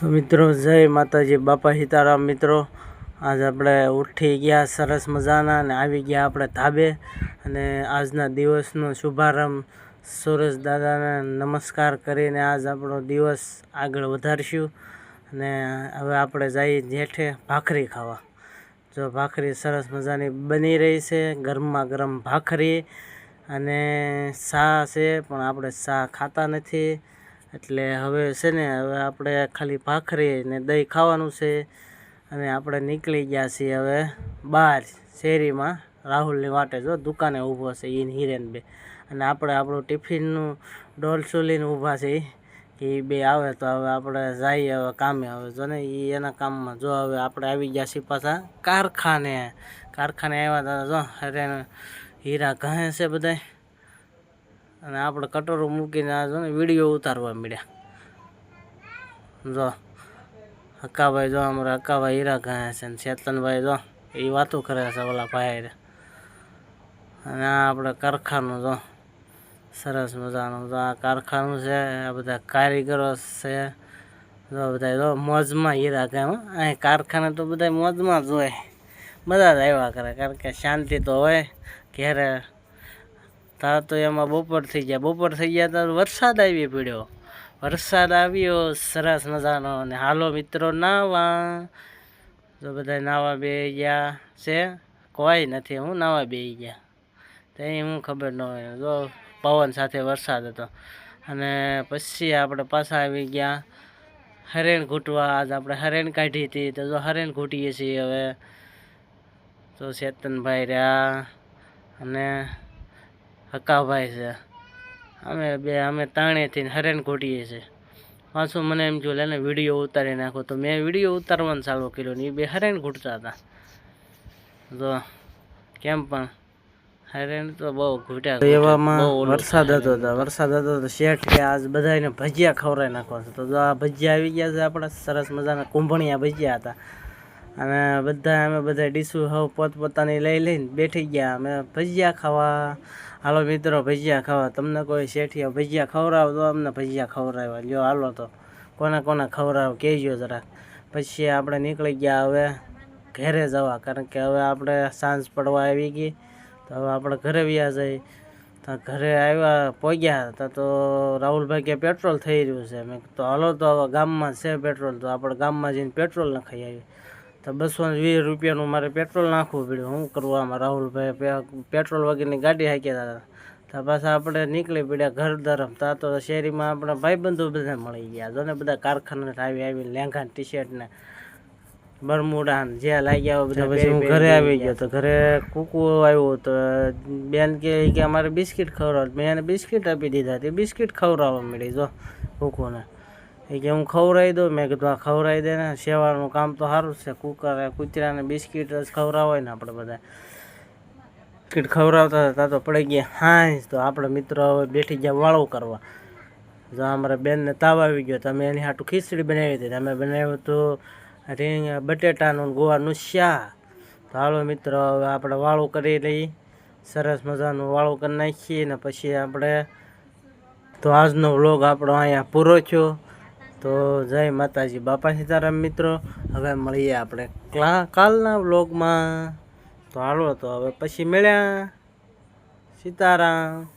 તો મિત્રો જય માતાજી, બાપા સીતારામ। મિત્રો આજ આપણે ઉઠી ગયા સરસ મજાના અને આવી ગયા આપણે ધાબે, અને આજના દિવસનો શુભારંભ સૂરજ દાદાને નમસ્કાર કરીને આજ આપણો દિવસ આગળ વધારશું। અને હવે આપણે જઈએ જેઠે ભાખરી ખાવા। જો ભાખરી સરસ મજાની બની રહી છે, ગરમા ગરમ ભાખરી અને ચા છે, પણ આપણે ચા ખાતા નથી એટલે હવે છે ને હવે આપણે ખાલી ભાખરી ને દહીં ખાવાનું છે। અને આપણે નીકળી ગયા છીએ હવે બહાર શેરીમાં રાહુલની વાટે। જો દુકાને ઊભો છે એ હિરેન બે, અને આપણે આપણું ટિફિનનું ડોલસું લઈને ઊભા છે કે એ બે આવે તો હવે આપણે જઈએ હવે કામે। હવે જો ને એ એના કામમાં, જો હવે આપણે આવી ગયા છીએ પાછા કારખાને આવ્યા હતા। જો હરેન હીરા ઘહે છે બધા, અને આપણે કટોરો મૂકીને આ જો ને વિડીયો ઉતારવા મળ્યા। જો હકાભાઈ, જો અમારા હકાભાઈ હીરા ઘહે છે, ને ચેતનભાઈ જો એ વાતો કરે છે ઓલા ભાઈ। અને આ આપણે કારખાનું જો સરસ મજાનું, જો આ કારખાનું છે, આ બધા કારીગરો છે, જો બધા જો મોજમાં હીરા ઘહે। અહીં કારખાને તો બધા મોજમાં જ હોય, મજા જ આવ્યા કરે, કારણ કે શાંતિ તો હોય ઘેરે। તા તો એમાં બપોર થઈ ગયા તો વરસાદ આવી પડ્યો, વરસાદ આવ્યો સરસ મજાનો। અને હાલો મિત્રો નાવા, જો બધા નાવા બેસી ગયા છે, કોઈ નથી, હું નાવા બેસી ગયા તો હું ખબર ન હોય। જો પવન સાથે વરસાદ હતો, અને પછી આપણે પાછા આવી ગયા હરેણ ઘૂંટવા। આજ આપણે હરેણ કાઢી હતી, તો જો હરેણ ઘૂંટીએ છીએ હવે। તો ચેતનભાઈ રહ્યા અને હકાભાઈ છે, અમે તાણેથી હરેણ ઘૂંટીએ છીએ। પાછું મને એમ જો લેને વિડીયો ઉતારી નાખો, તો મેં વિડીયો ઉતારવાનું ચાલુ કર્યો ને એ બે હરેણ ઘૂંટતા હતા। જો કેમ પણ હરેણ તો બહુ ઘૂંટ્યા। એવામાં વરસાદ હતો તો શેઠ કે આજ બધાને ભજીયા ખવડાવી નાખવા છે। તો જો આ ભજીયા આવી ગયા છે, આપણા સરસ મજાના કુંભણિયા ભજીયા હતા। અને અમે બધા ડીશું હવે પોતપોતાની લઈને બેઠી ગયા અમે ભજીયા ખાવા। હાલો મિત્રો ભજીયા ખાવા, તમને કોઈ શેઠિયા ભજીયા ખવડાવો તો અમને ભજીયા ખવડાવ્યા લ્યો। હાલો તો કોને ખવડાવો કહેજો જરાક। પછી આપણે નીકળી ગયા હવે ઘરે જવા, કારણ કે હવે આપણે સાંજ પડવા આવી ગઈ, તો હવે આપણે ઘરે વ્યા જઈએ। તો ઘરે આવ્યા પહોંચ્યા તો રાહુલભાઈ કે પેટ્રોલ થઈ રહ્યું છે। મેં તો હાલો તો હવે ગામમાં છે પેટ્રોલ, તો આપણે ગામમાં જઈને પેટ્રોલ નખાઈ આવી। તો 220 રૂપિયાનું મારે પેટ્રોલ નાખવું પડ્યું, શું કરવું આમાં। રાહુલભાઈ પેટ્રોલ વગરની ગાડી હાંક્યા હતા, તો પાછા આપણે નીકળી પડ્યા ઘર તરફ। તા તો શેરીમાં આપણા ભાઈબંધો બધા મળી ગયા, જો ને બધા કારખાને આવી લેંઘા ટી શર્ટ ને બરમુડા જ્યાં લાગ્યા બધા। પછી હું ઘરે આવી ગયો, તો ઘરે કૂકુ આવ્યો, તો બેન કે અમારે બિસ્કિટ ખવડાવ, મેં એને બિસ્કિટ આપી દીધા, તે બિસ્કિટ ખવડાવવા મળી જો કૂકુને। એ કે હું ખવડાવી દઉં, મેં કીધું આ ખવડાવી દે ને, સેવાનું કામ તો સારું છે। કૂતરાને બિસ્કિટ જ ખવડાવાય ને આપણે બધા બિસ્કિટ ખવડાવતા હતા તો પડી ગયા હાંજ। તો આપણે મિત્રો હવે બેઠી ગયા વાળું કરવા। જો અમારા બેનને તાવ આવી ગયો, તો અમે એની હાટું ખીચડી બનાવી હતી, અમે બનાવ્યું હતું રીંગ બટેટાનું ગોળનું શાક। તો હાલો મિત્રો હવે આપણે વાળું કરી લઈએ, સરસ મજાનું વાળું કરી નાખીએ ને પછી આપણે તો આજનો વ્લોગ આપણો અહીંયા પૂરો થયો। તો જય માતાજી, બાપા સીતારામ મિત્રો। હવે મળીએ આપણે કાલના વ્લોગમાં। તો હાલો તો હવે પછી મળ્યા, સીતારામ।